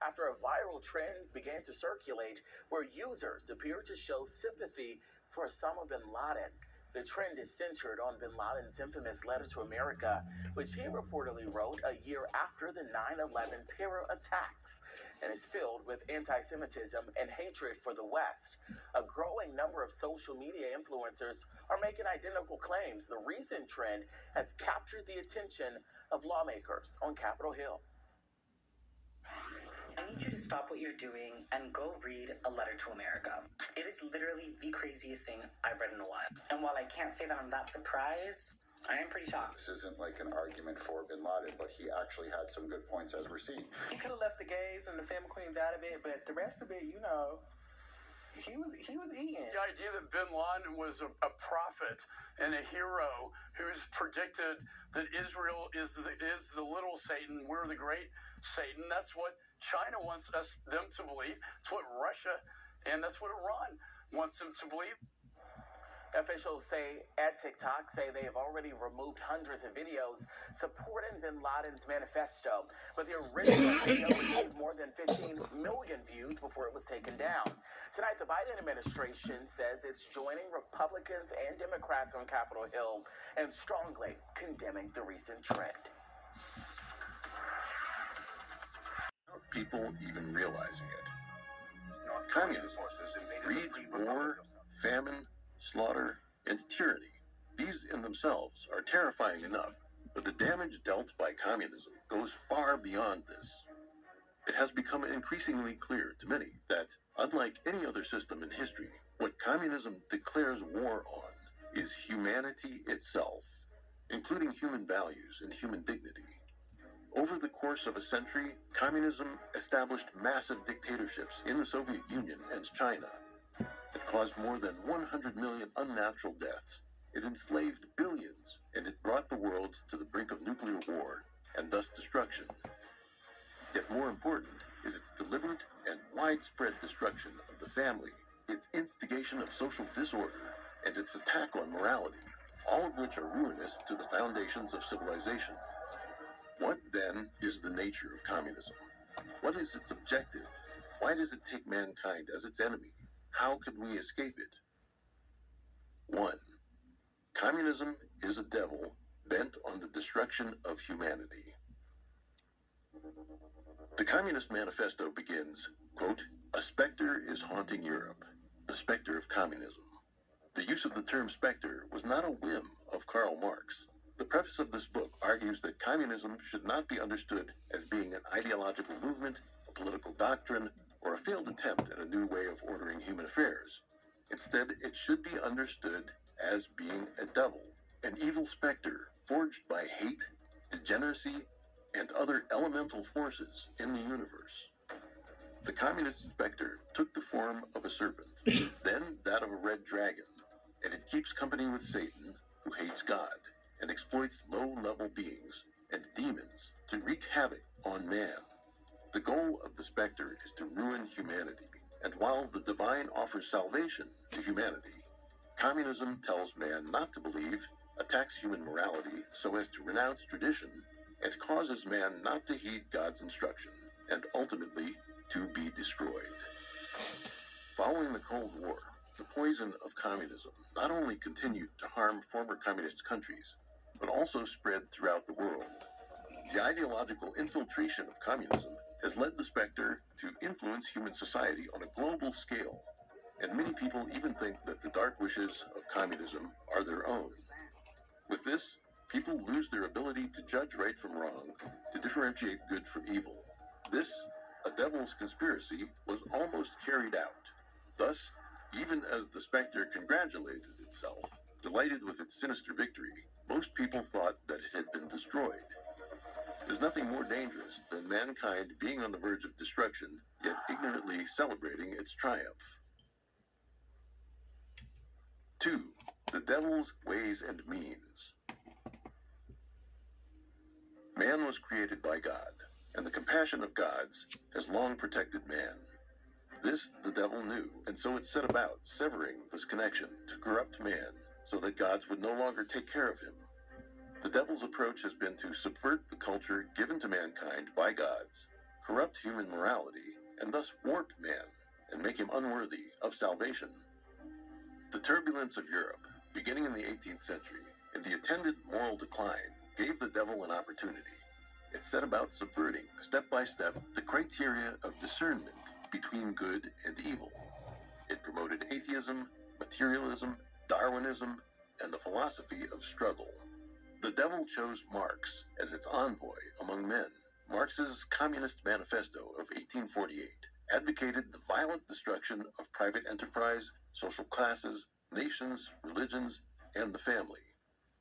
after a viral trend began to circulate where users appeared to show sympathy for Osama bin Laden. The trend is centered on bin Laden's infamous letter to America, which he reportedly wrote a year after the 9/11 terror attacks, and is filled with anti-Semitism and hatred for the West. A growing number of social media influencers are making identical claims. The recent trend has captured the attention of lawmakers on Capitol Hill. I need you to stop what you're doing and go read A Letter to America. It is literally the craziest thing I've read in a while. And while I can't say that I'm that surprised, I am pretty shocked. This isn't like an argument for bin Laden, but he actually had some good points, as we're seeing. He could have left the gays and the femme queens out of it, but the rest of it, he was eating. The idea that bin Laden was a prophet and a hero who's predicted that Israel is the little Satan, we're the great Satan. That's what China wants them to believe. It's what Russia and that's what Iran wants them to believe. Officials at TikTok say they have already removed hundreds of videos supporting bin Laden's manifesto, but the original video received more than 15 million views before it was taken down. Tonight, the Biden administration says it's joining Republicans and Democrats on Capitol Hill and strongly condemning the recent trend. People even realizing it. Communism breeds war, famine, slaughter, and tyranny. These in themselves are terrifying enough, but the damage dealt by communism goes far beyond this. It has become increasingly clear to many that, unlike any other system in history, what communism declares war on is humanity itself, including human values and human dignity. Over the course of a century, communism established massive dictatorships in the Soviet Union and China. It caused more than 100 million unnatural deaths. It enslaved billions, and it brought the world to the brink of nuclear war, and thus destruction. Yet more important is its deliberate and widespread destruction of the family, its instigation of social disorder, and its attack on morality, all of which are ruinous to the foundations of civilization. What, then, is the nature of communism? What is its objective? Why does it take mankind as its enemy? How can we escape it? 1. Communism is a devil bent on the destruction of humanity. The Communist Manifesto begins, quote, "A specter is haunting Europe, the specter of communism." The use of the term specter was not a whim of Karl Marx. The preface of this book argues that communism should not be understood as being an ideological movement, a political doctrine, or a failed attempt at a new way of ordering human affairs. Instead, it should be understood as being a devil, an evil specter forged by hate, degeneracy, and other elemental forces in the universe. The communist specter took the form of a serpent, then that of a red dragon, and it keeps company with Satan, who hates God, and exploits low-level beings and demons to wreak havoc on man. The goal of the specter is to ruin humanity, and while the divine offers salvation to humanity, communism tells man not to believe, attacks human morality so as to renounce tradition, and causes man not to heed God's instruction, and ultimately to be destroyed. Following the Cold War, the poison of communism not only continued to harm former communist countries, but also spread throughout the world. The ideological infiltration of communism has led the specter to influence human society on a global scale, and many people even think that the dark wishes of communism are their own. With this, people lose their ability to judge right from wrong, to differentiate good from evil. This, a devil's conspiracy, was almost carried out. Thus, even as the specter congratulated itself, delighted with its sinister victory, most people thought that it had been destroyed. There's nothing more dangerous than mankind being on the verge of destruction, yet ignorantly celebrating its triumph. 2. The devil's ways and means. Man was created by God, and the compassion of gods has long protected man. This the devil knew, and so it set about severing this connection to corrupt man, so that gods would no longer take care of him. The devil's approach has been to subvert the culture given to mankind by gods, corrupt human morality, and thus warp man and make him unworthy of salvation. The turbulence of Europe, beginning in the 18th century, and the attendant moral decline gave the devil an opportunity. It set about subverting, step by step, the criteria of discernment between good and evil. It promoted atheism, materialism, Darwinism, and the philosophy of struggle. The devil chose Marx as its envoy among men. Marx's Communist Manifesto of 1848 advocated the violent destruction of private enterprise, social classes, nations, religions, and the family.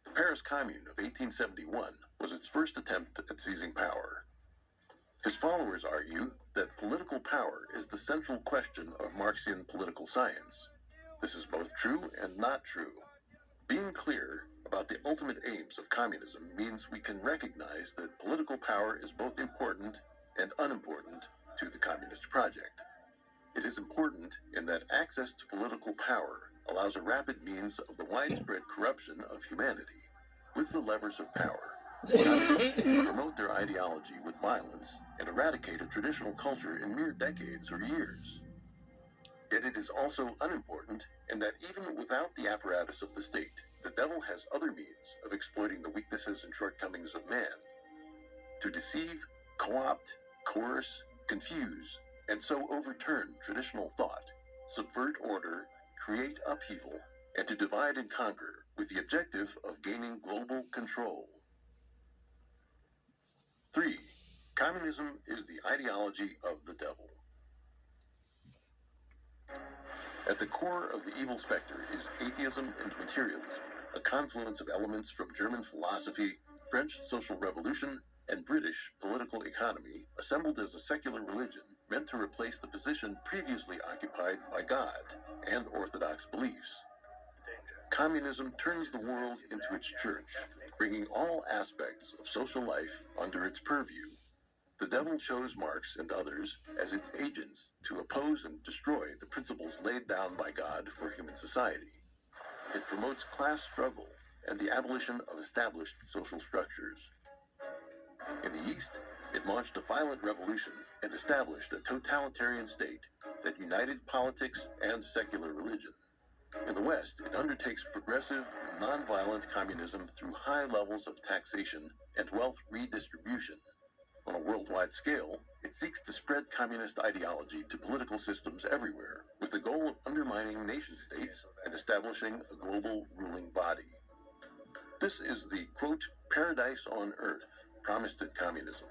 The Paris Commune of 1871 was its first attempt at seizing power. His followers argue that political power is the central question of Marxian political science. This is both true and not true. Being clear about the ultimate aims of communism means we can recognize that political power is both important and unimportant to the communist project. It is important in that access to political power allows a rapid means of the widespread corruption of humanity. With the levers of power, communists can promote their ideology with violence and eradicate a traditional culture in mere decades or years. Yet it is also unimportant in that even without the apparatus of the state, the devil has other means of exploiting the weaknesses and shortcomings of man to deceive, co-opt, coerce, confuse, and so overturn traditional thought, subvert order, create upheaval, and to divide and conquer with the objective of gaining global control. 3. Communism is the ideology of the devil. At the core of the evil specter is atheism and materialism, a confluence of elements from German philosophy, French social revolution, and British political economy, assembled as a secular religion meant to replace the position previously occupied by God and orthodox beliefs. Communism turns the world into its church, bringing all aspects of social life under its purview. The devil chose Marx and others as its agents to oppose and destroy the principles laid down by God for human society. It promotes class struggle and the abolition of established social structures. In the East, it launched a violent revolution and established a totalitarian state that united politics and secular religion. In the West, it undertakes progressive, nonviolent communism through high levels of taxation and wealth redistribution. On a worldwide scale, it seeks to spread communist ideology to political systems everywhere, with the goal of undermining nation-states and establishing a global ruling body. This is the, quote, paradise on earth promised at communism,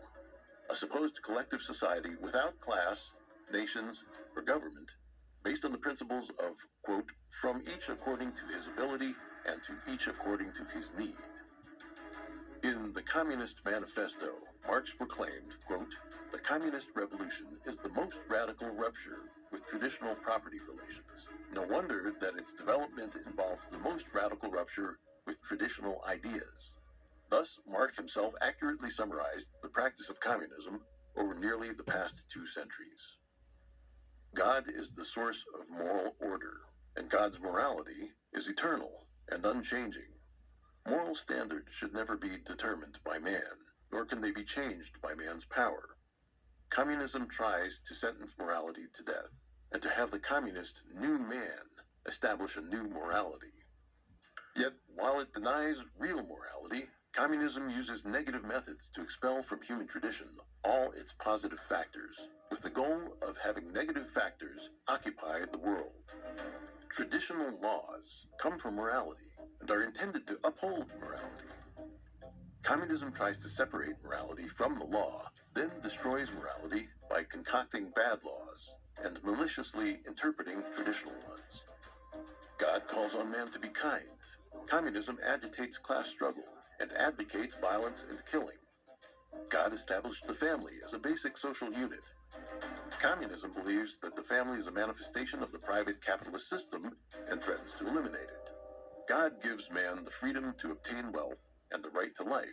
a supposed collective society without class, nations, or government, based on the principles of, quote, from each according to his ability and to each according to his need. In the Communist Manifesto, Marx proclaimed, quote, the communist revolution is the most radical rupture with traditional property relations. No wonder that its development involves the most radical rupture with traditional ideas. Thus, Marx himself accurately summarized the practice of communism over nearly the past 2 centuries. God is the source of moral order, and God's morality is eternal and unchanging. Moral standards should never be determined by man, nor can they be changed by man's power. Communism tries to sentence morality to death, and to have the communist new man establish a new morality. Yet, while it denies real morality, communism uses negative methods to expel from human tradition all its positive factors, with the goal of having negative factors occupy the world. Traditional laws come from morality and are intended to uphold morality. Communism tries to separate morality from the law, then destroys morality by concocting bad laws and maliciously interpreting traditional ones. God calls on man to be kind. Communism agitates class struggle and advocates violence and killing. God established the family as a basic social unit. Communism believes that the family is a manifestation of the private capitalist system and threatens to eliminate it. God gives man the freedom to obtain wealth and the right to life.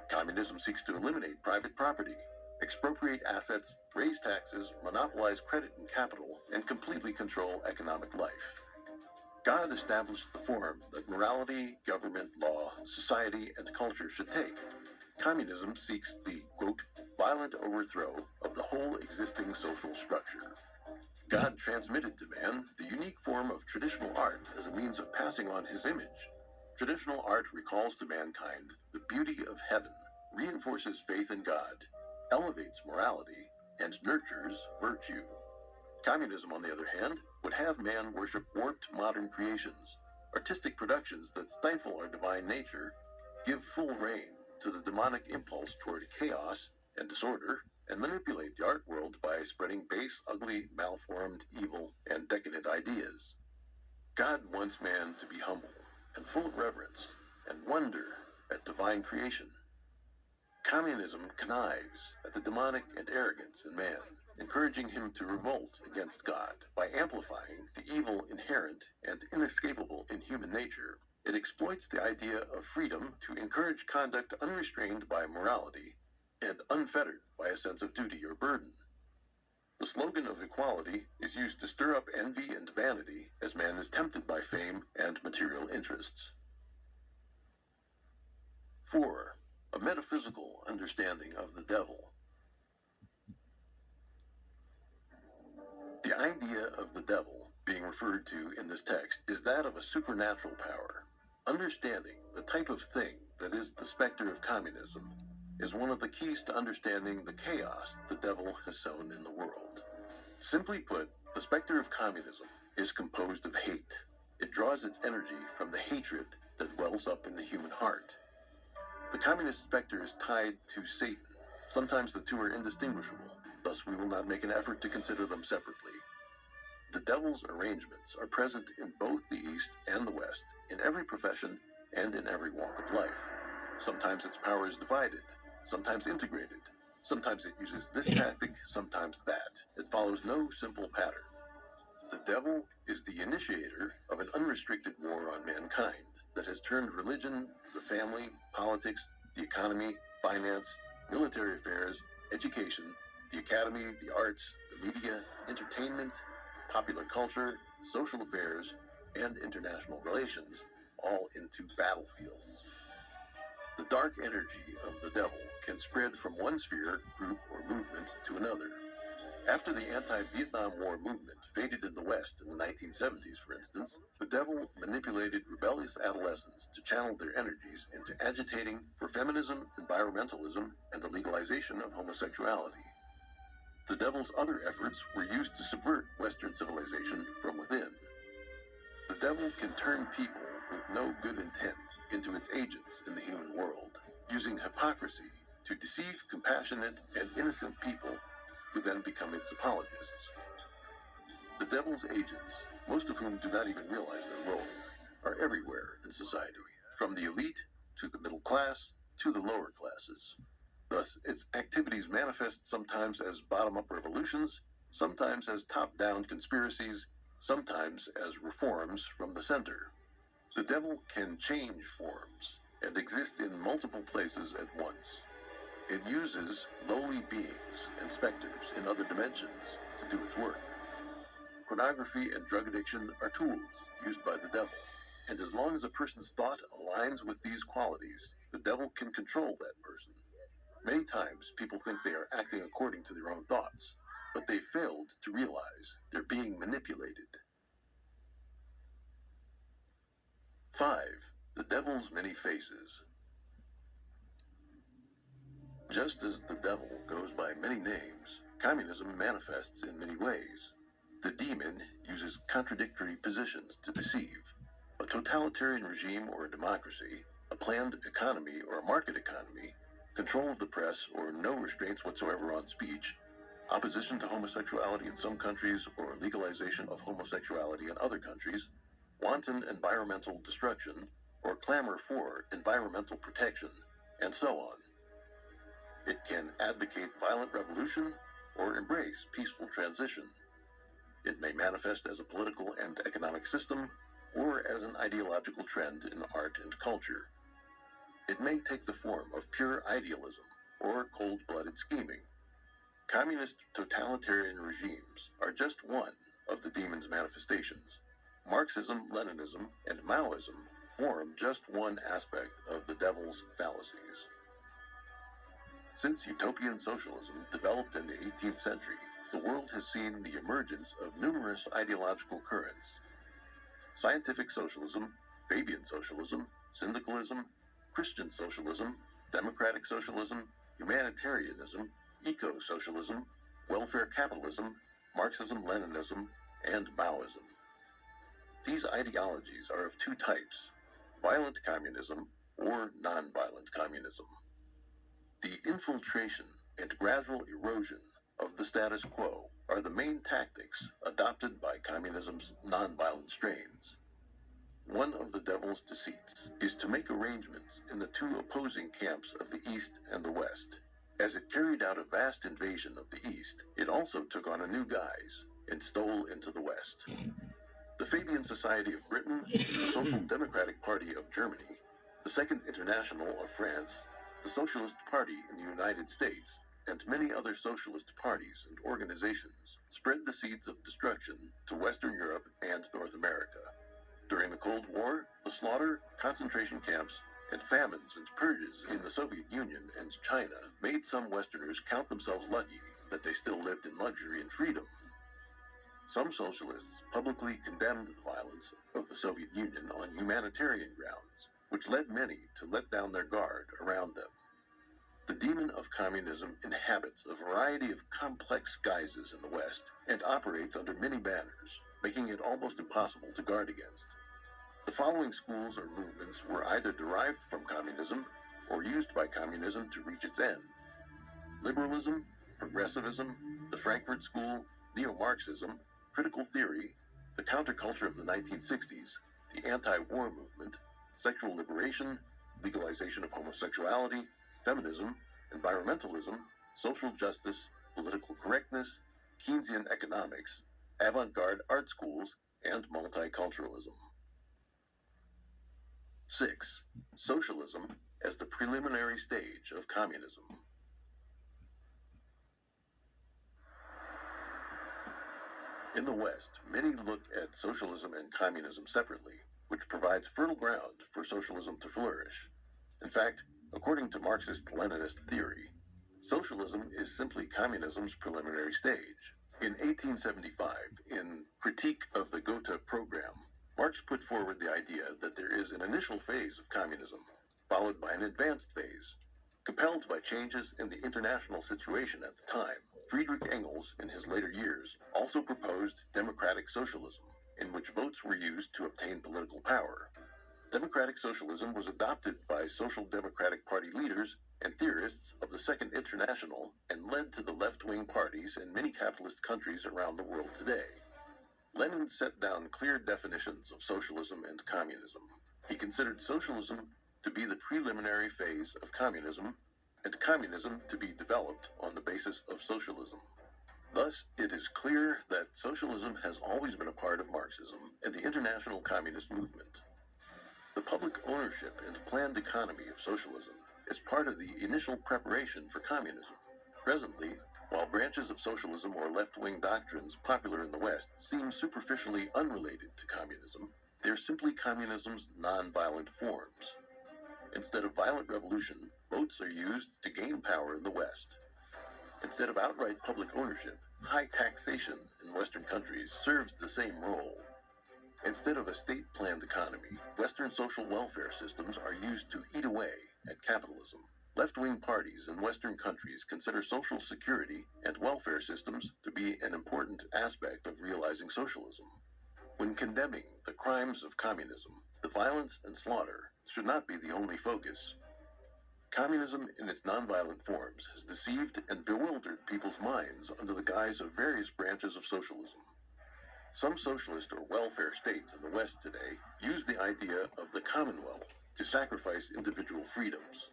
Communism seeks to eliminate private property, expropriate assets, raise taxes, monopolize credit and capital, and completely control economic life. God established the form that morality, government, law, society, and culture should take. Communism seeks the, quote, violent overthrow of the whole existing social structure. God transmitted to man the unique form of traditional art as a means of passing on his image. Traditional art recalls to mankind the beauty of heaven, reinforces faith in God, elevates morality, and nurtures virtue. Communism, on the other hand, would have man worship warped modern creations, artistic productions that stifle our divine nature, give full rein to the demonic impulse toward chaos and disorder, and manipulate the art world by spreading base, ugly, malformed, evil, and decadent ideas. God wants man to be humble and full of reverence and wonder at divine creation. Communism connives at the demonic and arrogance in man, encouraging him to revolt against God. By amplifying the evil inherent and inescapable in human nature, it exploits the idea of freedom to encourage conduct unrestrained by morality and unfettered by a sense of duty or burden. The slogan of equality is used to stir up envy and vanity as man is tempted by fame and material interests. 4. A metaphysical understanding of the devil. The idea of the devil being referred to in this text is that of a supernatural power. Understanding the type of thing that is the specter of communism is one of the keys to understanding the chaos the devil has sown in the world. Simply put, the specter of communism is composed of hate. It draws its energy from the hatred that wells up in the human heart. The communist specter is tied to Satan. Sometimes the two are indistinguishable, thus we will not make an effort to consider them separately. The devil's arrangements are present in both the East and the West, in every profession and in every walk of life. Sometimes its power is divided, sometimes integrated. Sometimes it uses this tactic, sometimes that. It follows no simple pattern. The devil is the initiator of an unrestricted war on mankind that has turned religion, the family, politics, the economy, finance, military affairs, education, the academy, the arts, the media, entertainment, popular culture, social affairs, and international relations, all into battlefields. The dark energy of the devil can spread from one sphere, group, or movement to another. After the anti-Vietnam War movement faded in the West in the 1970s, for instance, the devil manipulated rebellious adolescents to channel their energies into agitating for feminism, environmentalism, and the legalization of homosexuality. The devil's other efforts were used to subvert Western civilization from within. The devil can turn people with no good intent into its agents in the human world, using hypocrisy to deceive compassionate and innocent people who then become its apologists. The devil's agents, most of whom do not even realize their role, are everywhere in society, from the elite to the middle class to the lower classes. Thus, its activities manifest sometimes as bottom-up revolutions, sometimes as top-down conspiracies, sometimes as reforms from the center. The devil can change forms and exist in multiple places at once. It uses lowly beings and specters in other dimensions to do its work. Pornography and drug addiction are tools used by the devil, and as long as a person's thought aligns with these qualities, the devil can control that person. Many times, people think they are acting according to their own thoughts, but they failed to realize they're being manipulated. 5. The devil's many faces. Just as the devil goes by many names, communism manifests in many ways. The demon uses contradictory positions to deceive. A totalitarian regime or a democracy, a planned economy or a market economy, control of the press or no restraints whatsoever on speech, opposition to homosexuality in some countries or legalization of homosexuality in other countries, wanton environmental destruction, or clamor for environmental protection, and so on. It can advocate violent revolution or embrace peaceful transition. It may manifest as a political and economic system or as an ideological trend in art and culture. It may take the form of pure idealism or cold-blooded scheming. Communist totalitarian regimes are just one of the demon's manifestations. Marxism, Leninism, and Maoism form just one aspect of the devil's fallacies. Since utopian socialism developed in the 18th century, the world has seen the emergence of numerous ideological currents. Scientific socialism, Fabian socialism, syndicalism, Christian socialism, democratic socialism, humanitarianism, eco-socialism, welfare capitalism, Marxism-Leninism, and Maoism. These ideologies are of two types: violent communism or nonviolent communism. The infiltration and gradual erosion of the status quo are the main tactics adopted by communism's nonviolent strains. One of the devil's deceits is to make arrangements in the two opposing camps of the East and the West. As it carried out a vast invasion of the East, it also took on a new guise and stole into the West. The Fabian Society of Britain, the Social Democratic Party of Germany, the Second International of France, the Socialist Party in the United States, and many other socialist parties and organizations spread the seeds of destruction to Western Europe and North America. During the Cold War, the slaughter, concentration camps, and famines and purges in the Soviet Union and China made some Westerners count themselves lucky that they still lived in luxury and freedom. Some socialists publicly condemned the violence of the Soviet Union on humanitarian grounds, which led many to let down their guard around them. The demon of communism inhabits a variety of complex guises in the West and operates under many banners, making it almost impossible to guard against. The following schools or movements were either derived from communism or used by communism to reach its ends: liberalism, progressivism, the Frankfurt School, neo-Marxism, critical theory, the counterculture of the 1960s, the anti-war movement, sexual liberation, legalization of homosexuality, feminism, environmentalism, social justice, political correctness, Keynesian economics, avant-garde art schools, and multiculturalism. 6. Socialism as the preliminary stage of communism. In the West, many look at socialism and communism separately, which provides fertile ground for socialism to flourish. In fact, according to Marxist-Leninist theory, socialism is simply communism's preliminary stage. In 1875, in Critique of the Gotha Program, Marx put forward the idea that there is an initial phase of communism, followed by an advanced phase. Compelled by changes in the international situation at the time, Friedrich Engels, in his later years, also proposed democratic socialism, in which votes were used to obtain political power. Democratic socialism was adopted by Social Democratic Party leaders and theorists of the Second International and led to the left-wing parties in many capitalist countries around the world today. Lenin set down clear definitions of socialism and communism. He considered socialism to be the preliminary phase of communism, and communism to be developed on the basis of socialism. Thus, it is clear that socialism has always been a part of Marxism and the international communist movement. The public ownership and planned economy of socialism is part of the initial preparation for communism. Presently, while branches of socialism or left-wing doctrines popular in the West seem superficially unrelated to communism, they are simply communism's non-violent forms. Instead of violent revolution, votes are used to gain power in the West. Instead of outright public ownership, high taxation in Western countries serves the same role. Instead of a state-planned economy, Western social welfare systems are used to eat away at capitalism. Left-wing parties in Western countries consider social security and welfare systems to be an important aspect of realizing socialism. When condemning the crimes of communism, the violence and slaughter should not be the only focus. Communism in its nonviolent forms has deceived and bewildered people's minds under the guise of various branches of socialism. Some socialist or welfare states in the West today use the idea of the Commonwealth to sacrifice individual freedoms.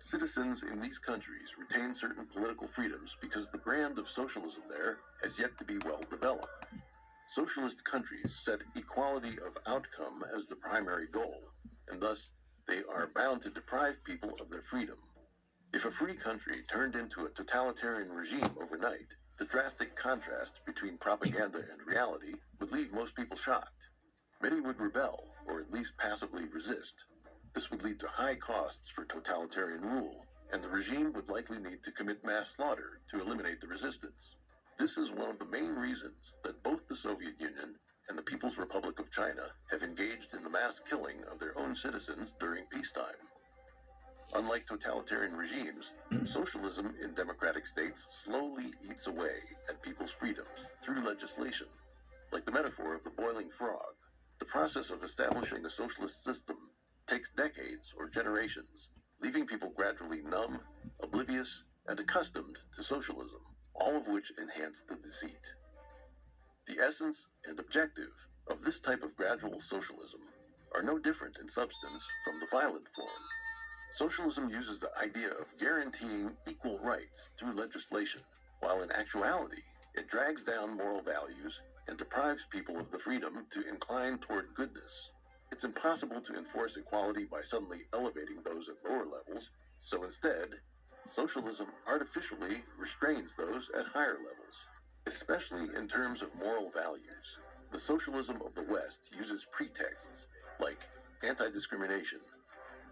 Citizens in these countries retain certain political freedoms because the brand of socialism there has yet to be well developed. Socialist countries set equality of outcome as the primary goal, and thus they are bound to deprive people of their freedom. If a free country turned into a totalitarian regime overnight, the drastic contrast between propaganda and reality would leave most people shocked. Many would rebel, or at least passively resist. This would lead to high costs for totalitarian rule, and the regime would likely need to commit mass slaughter to eliminate the resistance. This is one of the main reasons that both the Soviet Union and the People's Republic of China have engaged in the mass killing of their own citizens during peacetime. Unlike totalitarian regimes, socialism in democratic states slowly eats away at people's freedoms through legislation. Like the metaphor of the boiling frog, the process of establishing a socialist system takes decades or generations, leaving people gradually numb, oblivious, and accustomed to socialism, all of which enhance the deceit. The essence and objective of this type of gradual socialism are no different in substance from the violent form. Socialism uses the idea of guaranteeing equal rights through legislation, while in actuality, it drags down moral values and deprives people of the freedom to incline toward goodness. It's impossible to enforce equality by suddenly elevating those at lower levels, so instead, socialism artificially restrains those at higher levels, especially in terms of moral values. The socialism of the West uses pretexts like anti-discrimination,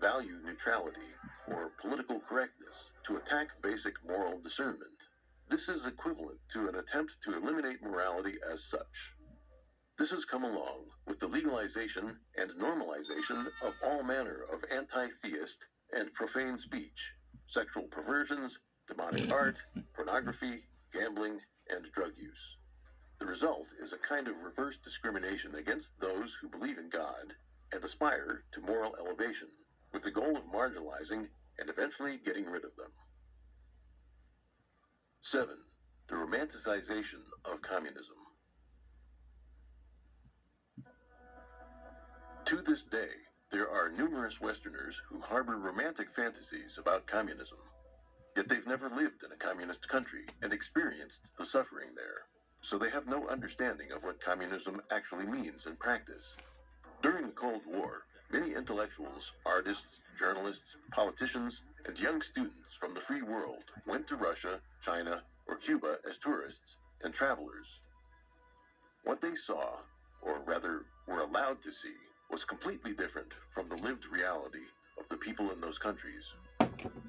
value neutrality, or political correctness to attack basic moral discernment. This is equivalent to an attempt to eliminate morality as such. This has come along with the legalization and normalization of all manner of anti-theist and profane speech, sexual perversions, demonic art, pornography, gambling, and drug use. The result is a kind of reverse discrimination against those who believe in God and aspire to moral elevation, with the goal of marginalizing and eventually getting rid of them. 7. The romanticization of communism. To this day, there are numerous Westerners who harbor romantic fantasies about communism, yet they've never lived in a communist country and experienced the suffering there, so they have no understanding of what communism actually means in practice. During the Cold War, many intellectuals, artists, journalists, politicians, and young students from the free world went to Russia, China, or Cuba as tourists and travelers. What they saw, or rather were allowed to see, was completely different from the lived reality of the people in those countries.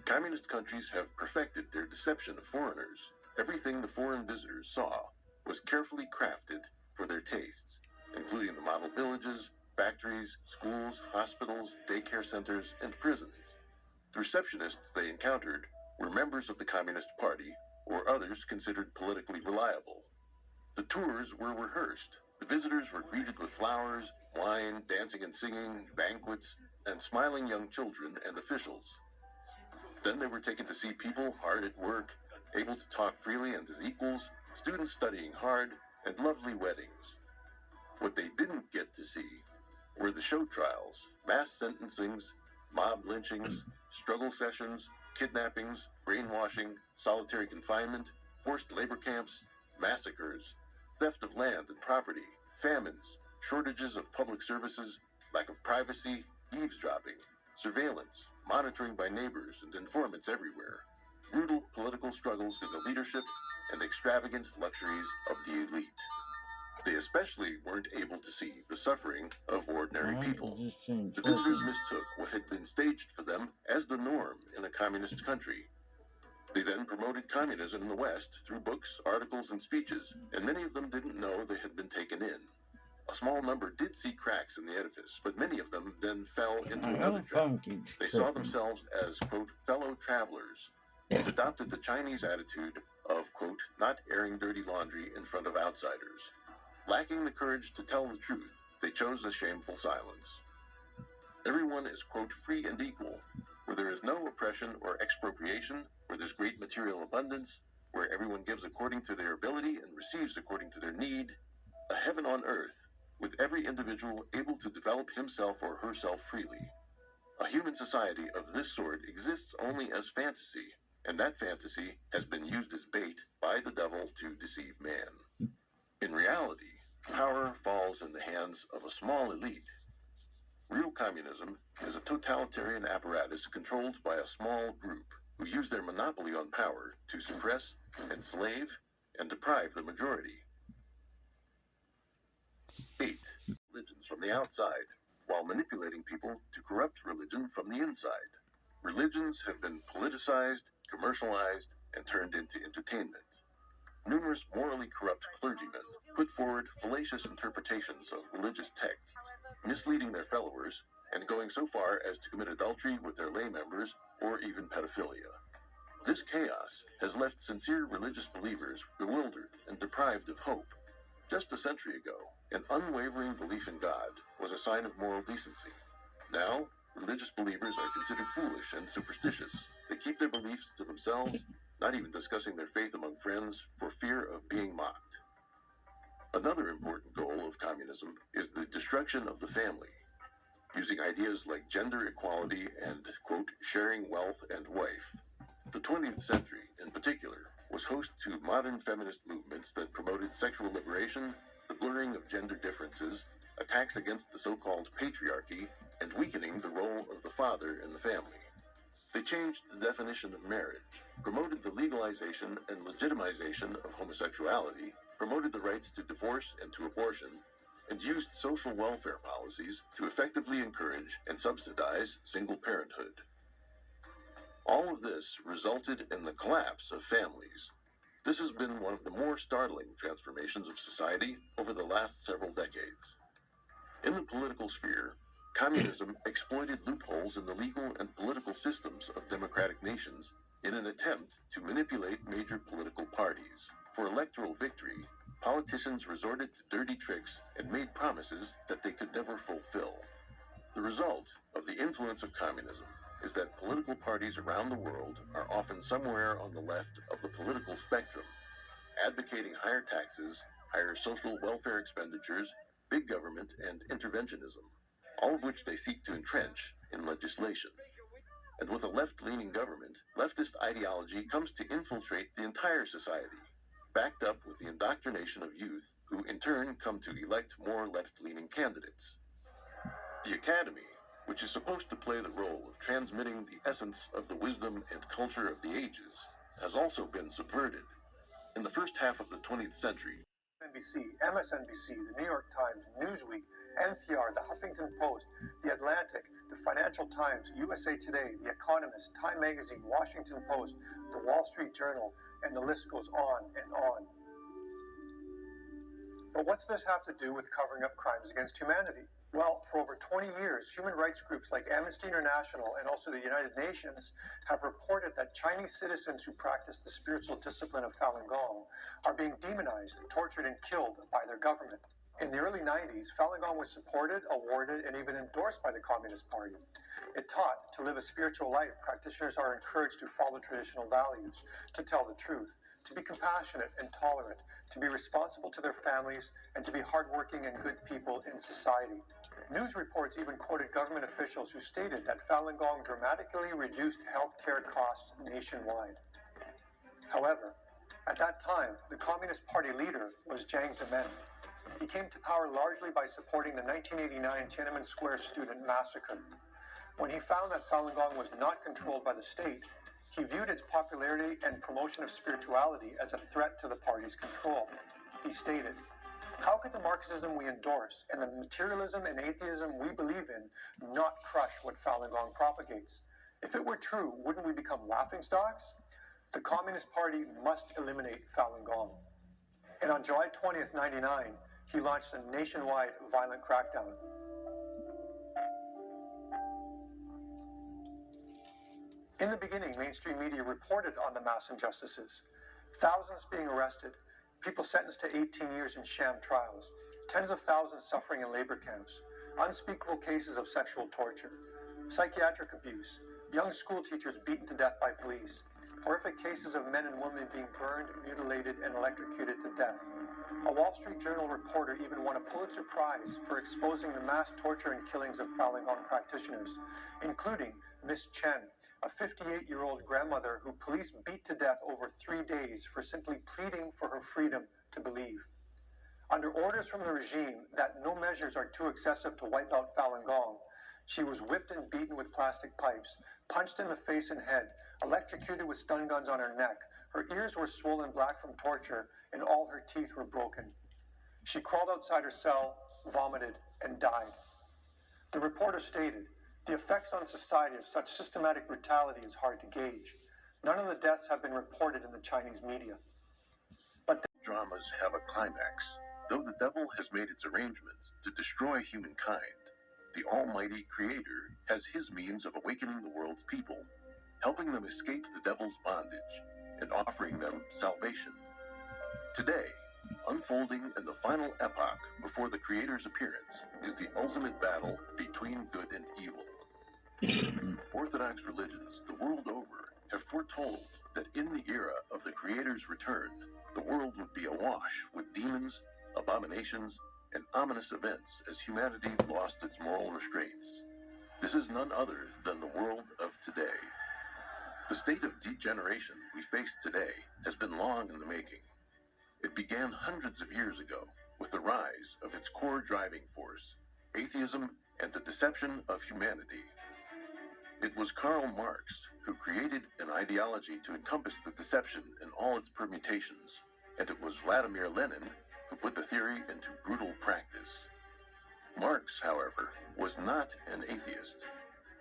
Communist countries have perfected their deception of foreigners. Everything the foreign visitors saw was carefully crafted for their tastes, including the model villages, factories, schools, hospitals, daycare centers, and prisons. The receptionists they encountered were members of the Communist Party or others considered politically reliable. The tours were rehearsed. The visitors were greeted with flowers, wine, dancing and singing, banquets, and smiling young children and officials. Then they were taken to see people hard at work, able to talk freely and as equals, students studying hard, and lovely weddings. What they didn't get to see were the show trials, mass sentencings, mob lynchings, struggle sessions, kidnappings, brainwashing, solitary confinement, forced labor camps, massacres, theft of land and property, famines, shortages of public services, lack of privacy, eavesdropping, surveillance, monitoring by neighbors and informants everywhere, brutal political struggles in the leadership, and extravagant luxuries of the elite. They especially weren't able to see the suffering of ordinary people. The visitors mistook what had been staged for them as the norm in a communist country. They then promoted communism in the West through books, articles, and speeches, and many of them didn't know they had been taken in. A small number did see cracks in the edifice, but many of them then fell into another trap. They saw themselves as, quote, fellow travelers, and adopted the Chinese attitude of, quote, not airing dirty laundry in front of outsiders. Lacking the courage to tell the truth, they chose a shameful silence. Everyone is, quote, free and equal, where there is no oppression or expropriation, where there's great material abundance, where everyone gives according to their ability and receives according to their need, a heaven on earth, with every individual able to develop himself or herself freely. A human society of this sort exists only as fantasy, and that fantasy has been used as bait by the devil to deceive man. In reality, power falls in the hands of a small elite. Real communism is a totalitarian apparatus controlled by a small group who use their monopoly on power to suppress, enslave, and deprive the majority. 8. Religions from the outside, while manipulating people to corrupt religion from the inside. Religions have been politicized, commercialized, and turned into entertainment. Numerous morally corrupt clergymen put forward fallacious interpretations of religious texts, misleading their followers and going so far as to commit adultery with their lay members or even pedophilia. This chaos has left sincere religious believers bewildered and deprived of hope. Just a century ago, an unwavering belief in God was a sign of moral decency. Now, religious believers are considered foolish and superstitious. They keep their beliefs to themselves, not even discussing their faith among friends for fear of being mocked. Another important goal of communism is the destruction of the family. Using ideas like gender equality and, quote, sharing wealth and wife, the 20th century, in particular, was host to modern feminist movements that promoted sexual liberation, the blurring of gender differences, attacks against the so-called patriarchy, and weakening the role of the father in the family. They changed the definition of marriage, promoted the legalization and legitimization of homosexuality, promoted the rights to divorce and to abortion, and used social welfare policies to effectively encourage and subsidize single parenthood. All of this resulted in the collapse of families. This has been one of the more startling transformations of society over the last several decades. In the political sphere, communism exploited loopholes in the legal and political systems of democratic nations in an attempt to manipulate major political parties. For electoral victory, politicians resorted to dirty tricks and made promises that they could never fulfill. The result of the influence of communism is that political parties around the world are often somewhere on the left of the political spectrum, advocating higher taxes, higher social welfare expenditures, big government, and interventionism, all of which they seek to entrench in legislation. And with a left-leaning government, leftist ideology comes to infiltrate the entire society, backed up with the indoctrination of youth, who in turn come to elect more left-leaning candidates. The academy, which is supposed to play the role of transmitting the essence of the wisdom and culture of the ages, has also been subverted. In the first half of the 20th century, NBC, MSNBC, the New York Times, Newsweek, NPR, the Huffington Post, the Atlantic, the Financial Times, USA Today, The Economist, Time Magazine, Washington Post, the Wall Street Journal, and the list goes on and on. But what's this have to do with covering up crimes against humanity? Well, for over 20 years, human rights groups like Amnesty International and also the United Nations have reported that Chinese citizens who practice the spiritual discipline of Falun Gong are being demonized, tortured, and killed by their government. In the early 90s, Falun Gong was supported, awarded, and even endorsed by the Communist Party. It taught to live a spiritual life. Practitioners are encouraged to follow traditional values, to tell the truth, to be compassionate and tolerant, to be responsible to their families, and to be hardworking and good people in society. News reports even quoted government officials who stated that Falun Gong dramatically reduced healthcare costs nationwide. However, at that time, the Communist Party leader was Jiang Zemin. He came to power largely by supporting the 1989 Tiananmen Square student massacre. When he found that Falun Gong was not controlled by the state, he viewed its popularity and promotion of spirituality as a threat to the party's control. He stated, "How could the Marxism we endorse and the materialism and atheism we believe in not crush what Falun Gong propagates? If it were true, wouldn't we become laughingstocks? The Communist Party must eliminate Falun Gong." And on July 20th, 1999, he launched a nationwide violent crackdown. In the beginning, mainstream media reported on the mass injustices. Thousands being arrested, people sentenced to 18 years in sham trials, tens of thousands suffering in labor camps, unspeakable cases of sexual torture, psychiatric abuse, young school teachers beaten to death by police, horrific cases of men and women being burned, mutilated, and electrocuted to death. A Wall Street Journal reporter even won a Pulitzer Prize for exposing the mass torture and killings of Falun Gong practitioners, including Miss Chen, a 58-year-old grandmother who police beat to death over 3 days for simply pleading for her freedom to believe. Under orders from the regime that no measures are too excessive to wipe out Falun Gong, she was whipped and beaten with plastic pipes, punched in the face and head, electrocuted with stun guns on her neck. Her ears were swollen black from torture, and all her teeth were broken. She crawled outside her cell, vomited, and died. The reporter stated, The effects on society of such systematic brutality is hard to gauge. None of the deaths have been reported in the Chinese media. Dramas have a climax. Though the devil has made its arrangements to destroy humankind, the Almighty Creator has his means of awakening the world's people, helping them escape the devil's bondage and offering them salvation. Today, unfolding in the final epoch before the Creator's appearance, is the ultimate battle between good and evil. Orthodox religions the world over have foretold that in the era of the Creator's return, the world would be awash with demons, abominations, and ominous events as humanity lost its moral restraints. This is none other than the world of today. The state of degeneration we face today has been long in the making. It began hundreds of years ago with the rise of its core driving force, atheism and the deception of humanity. It was Karl Marx who created an ideology to encompass the deception in all its permutations, and it was Vladimir Lenin who put the theory into brutal practice. Marx, however, was not an atheist.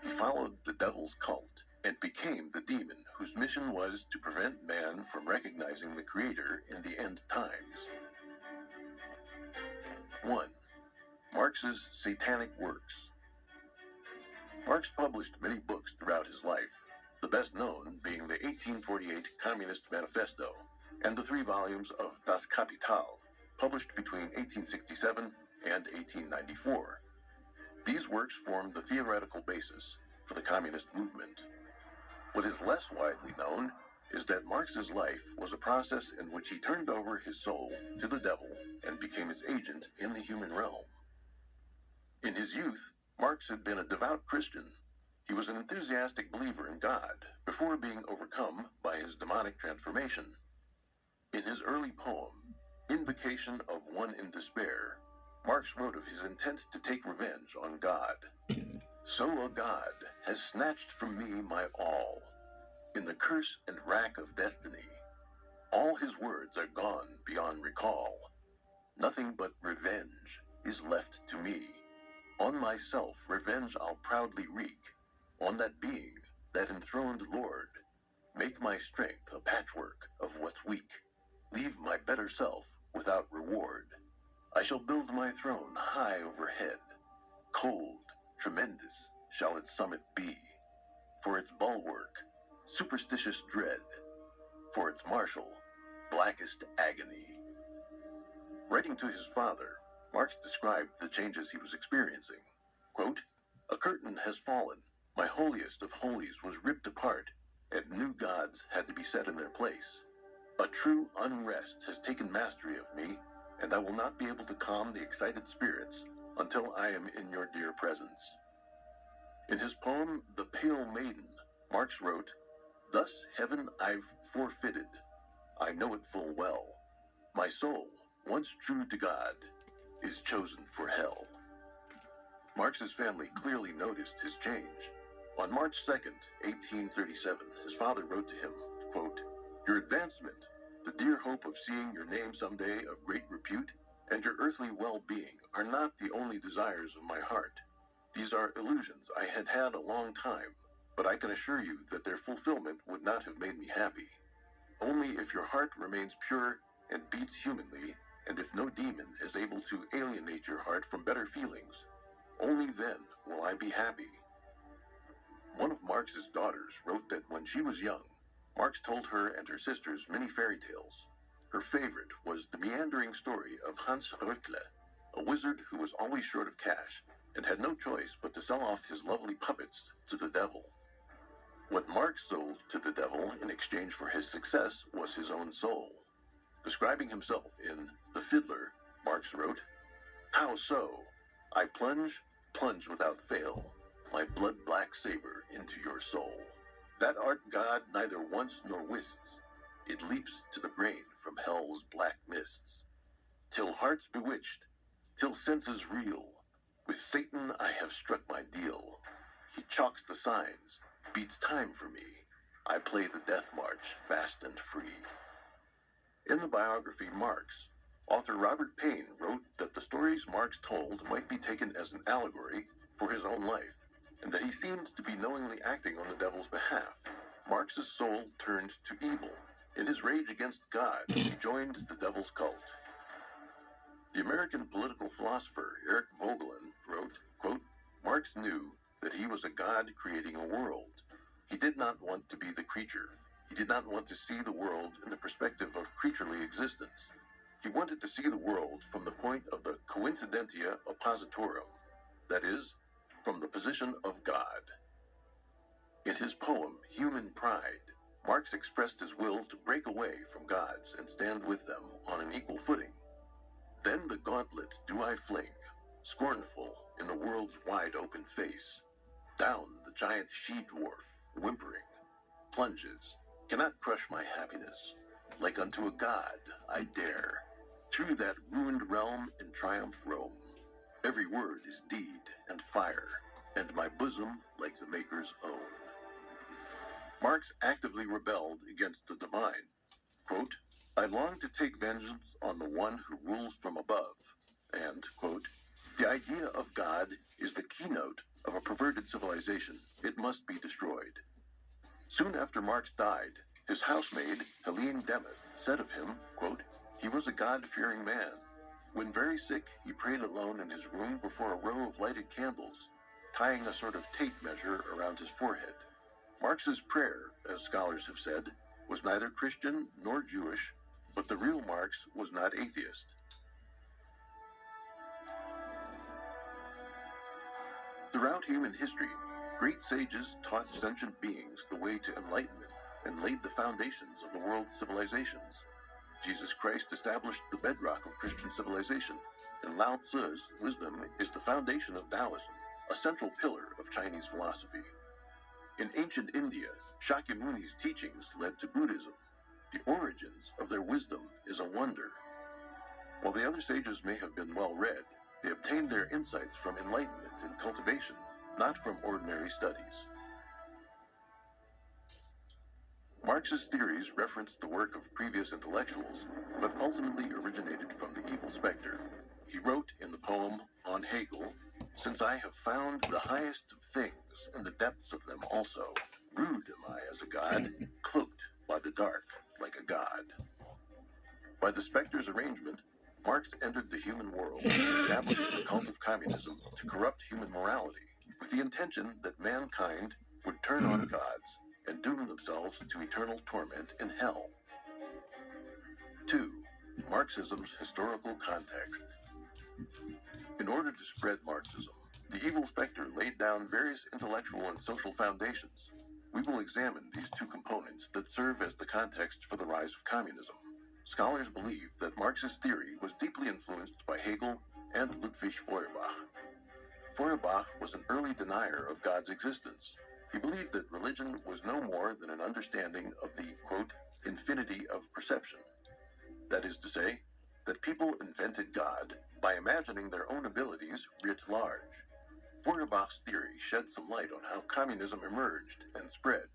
He followed the devil's cult and became the demon whose mission was to prevent man from recognizing the Creator in the end times. 1. Marx's Satanic Works. Marx published many books throughout his life, the best known being the 1848 Communist Manifesto and the 3 volumes of Das Kapital, published between 1867 and 1894. These works formed the theoretical basis for the communist movement. What is less widely known is that Marx's life was a process in which he turned over his soul to the devil and became its agent in the human realm. In his youth, Marx had been a devout Christian. He was an enthusiastic believer in God before being overcome by his demonic transformation. In his early poem, Invocation of One in Despair, Marx wrote of his intent to take revenge on God. So a God has snatched from me my all, in the curse and rack of destiny. All his words are gone beyond recall. Nothing but revenge is left to me. On myself revenge I'll proudly wreak, on that being, that enthroned Lord. Make my strength a patchwork of what's weak. Leave my better self without reward. I shall build my throne high overhead. Cold, tremendous shall its summit be. For its bulwark, superstitious dread. For its marshal, blackest agony. Writing to his father, Marx described the changes he was experiencing. Quote, "A curtain has fallen. My holiest of holies was ripped apart, and new gods had to be set in their place. A true unrest has taken mastery of me, and I will not be able to calm the excited spirits until I am in your dear presence." In his poem, The Pale Maiden, Marx wrote, "Thus heaven I've forfeited. I know it full well. My soul, once true to God, is chosen for hell." Marx's family clearly noticed his change. On March 2nd, 1837, his father wrote to him, quote, "Your advancement, the dear hope of seeing your name someday of great repute, and your earthly well-being are not the only desires of my heart. These are illusions I had had a long time, but I can assure you that their fulfillment would not have made me happy. Only if your heart remains pure and beats humanly, and if no demon is able to alienate your heart from better feelings, only then will I be happy." One of Marx's daughters wrote that when she was young, Marx told her and her sisters many fairy tales. Her favorite was the meandering story of Hans Röckle, a wizard who was always short of cash and had no choice but to sell off his lovely puppets to the devil. What Marx sold to the devil in exchange for his success was his own soul. Describing himself in The Fiddler, Marx wrote, "How so? I plunge without fail, my blood-black saber into your soul. That art God neither wants nor wists. It leaps to the brain from hell's black mists. Till hearts bewitched, till senses reel, with Satan I have struck my deal. He chalks the signs, beats time for me. I play the death march fast and free." In the biography Marx, author Robert Payne wrote that the stories Marx told might be taken as an allegory for his own life, and that he seemed to be knowingly acting on the devil's behalf. Marx's soul turned to evil. In his rage against God, he joined the devil's cult. The American political philosopher Eric Voegelin wrote, quote, Marx knew that he was a God creating a world. He did not want to be the creature. He did not want to see the world in the perspective of creaturely existence. He wanted to see the world from the point of the coincidentia oppositorum, that is, from the position of God. In his poem, Human Pride, Marx expressed his will to break away from gods and stand with them on an equal footing. Then the gauntlet do I fling, scornful in the world's wide open face. Down the giant she-dwarf, whimpering, plunges, cannot crush my happiness. Like unto a god I dare, through that ruined realm in triumph roam. Every word is deed and fire, and my bosom like the Maker's own. Marx actively rebelled against the divine. Quote, I long to take vengeance on the one who rules from above. And, quote, the idea of God is the keynote of a perverted civilization. It must be destroyed. Soon after Marx died, his housemaid, Helene Demuth, said of him, quote, he was a God-fearing man. When very sick, he prayed alone in his room before a row of lighted candles, tying a sort of tape measure around his forehead. Marx's prayer, as scholars have said, was neither Christian nor Jewish, but the real Marx was not atheist. Throughout human history, great sages taught sentient beings the way to enlightenment and laid the foundations of the world's civilizations. Jesus Christ established the bedrock of Christian civilization, and Lao Tzu's wisdom is the foundation of Taoism, a central pillar of Chinese philosophy. In ancient India, Shakyamuni's teachings led to Buddhism. The origins of their wisdom is a wonder. While the other sages may have been well-read, they obtained their insights from enlightenment and cultivation, not from ordinary studies. Marx's theories referenced the work of previous intellectuals, but ultimately originated from the evil specter. He wrote in the poem On Hegel, since I have found the highest of things in the depths of them also, rude am I as a god, cloaked by the dark like a god. By the specter's arrangement, Marx entered the human world and established the cult of communism to corrupt human morality, with the intention that mankind would turn on gods and doom themselves to eternal torment in hell. 2. Marxism's historical context. In order to spread Marxism, the evil specter laid down various intellectual and social foundations. We will examine these two components that serve as the context for the rise of communism. Scholars believe that Marx's theory was deeply influenced by Hegel and Ludwig Feuerbach. Feuerbach was an early denier of God's existence. He believed that religion was no more than an understanding of the, quote, infinity of perception. That is to say, that people invented God by imagining their own abilities writ large. Feuerbach's theory shed some light on how communism emerged and spread.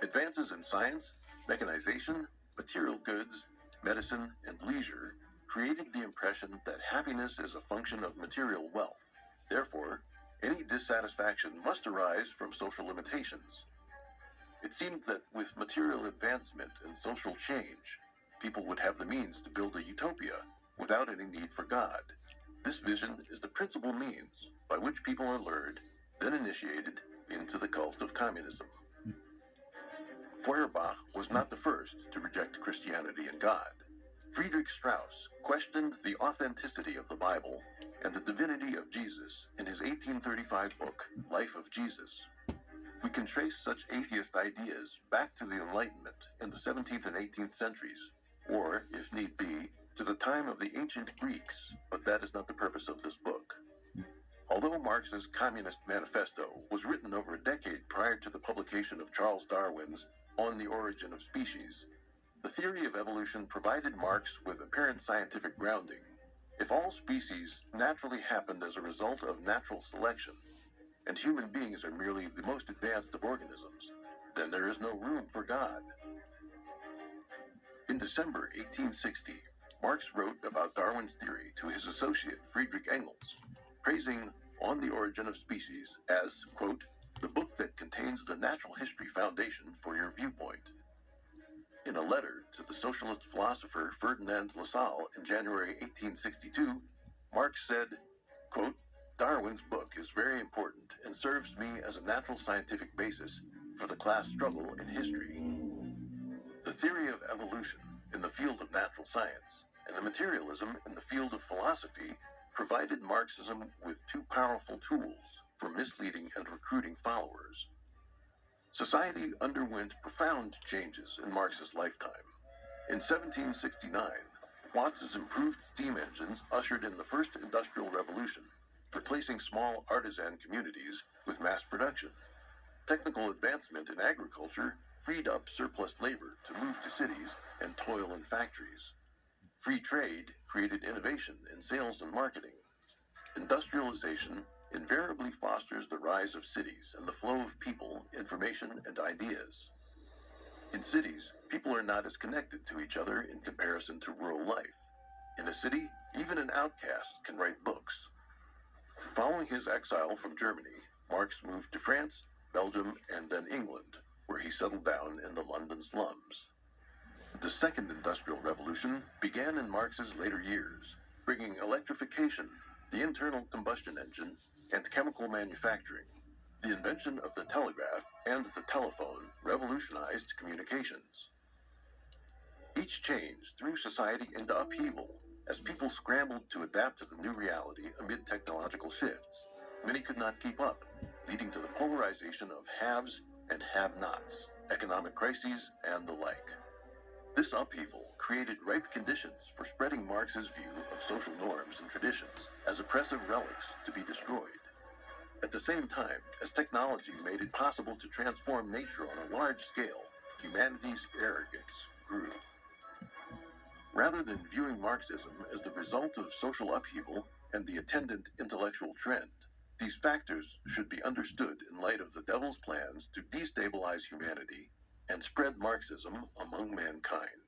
Advances in science, mechanization, material goods, medicine, and leisure created the impression that happiness is a function of material wealth. Therefore, any dissatisfaction must arise from social limitations. It seemed that with material advancement and social change, people would have the means to build a utopia without any need for God. This vision is the principal means by which people are lured, then initiated into the cult of communism. Feuerbach was not the first to reject Christianity and God. Friedrich Strauss questioned the authenticity of the Bible and the divinity of Jesus in his 1835 book, Life of Jesus. We can trace such atheist ideas back to the Enlightenment in the 17th and 18th centuries, or, if need be, to the time of the ancient Greeks, but that is not the purpose of this book. Although Marx's Communist Manifesto was written over a decade prior to the publication of Charles Darwin's On the Origin of Species, the theory of evolution provided Marx with apparent scientific grounding. If all species naturally happened as a result of natural selection, and human beings are merely the most advanced of organisms, then there is no room for God. In December 1860, Marx wrote about Darwin's theory to his associate Friedrich Engels, praising On the Origin of Species as, quote, the book that contains the natural history foundation for your viewpoint. In a letter to the socialist philosopher Ferdinand Lassalle in January 1862, Marx said, quote, Darwin's book is very important and serves me as a natural scientific basis for the class struggle in history. The theory of evolution in the field of natural science and the materialism in the field of philosophy provided Marxism with two powerful tools for misleading and recruiting followers. Society underwent profound changes in Marx's lifetime. In 1769, Watts's improved steam engines ushered in the first industrial revolution, replacing small artisan communities with mass production. Technical advancement in agriculture freed up surplus labor to move to cities and toil in factories. Free trade created innovation in sales and marketing. Industrialization invariably fosters the rise of cities and the flow of people, information, and ideas. In cities, people are not as connected to each other in comparison to rural life. In a city, even an outcast can write books. Following his exile from Germany, Marx moved to France, Belgium, and then England, where he settled down in the London slums. The Second Industrial Revolution began in Marx's later years, bringing electrification, the internal combustion engine, and chemical manufacturing. The invention of the telegraph and the telephone revolutionized communications. Each change threw society into upheaval as people scrambled to adapt to the new reality amid technological shifts. Many could not keep up, leading to the polarization of haves and have-nots, economic crises, and the like. This upheaval created ripe conditions for spreading Marx's view of social norms and traditions as oppressive relics to be destroyed. At the same time, as technology made it possible to transform nature on a large scale, humanity's arrogance grew. Rather than viewing Marxism as the result of social upheaval and the attendant intellectual trend, these factors should be understood in light of the devil's plans to destabilize humanity and spread Marxism among mankind.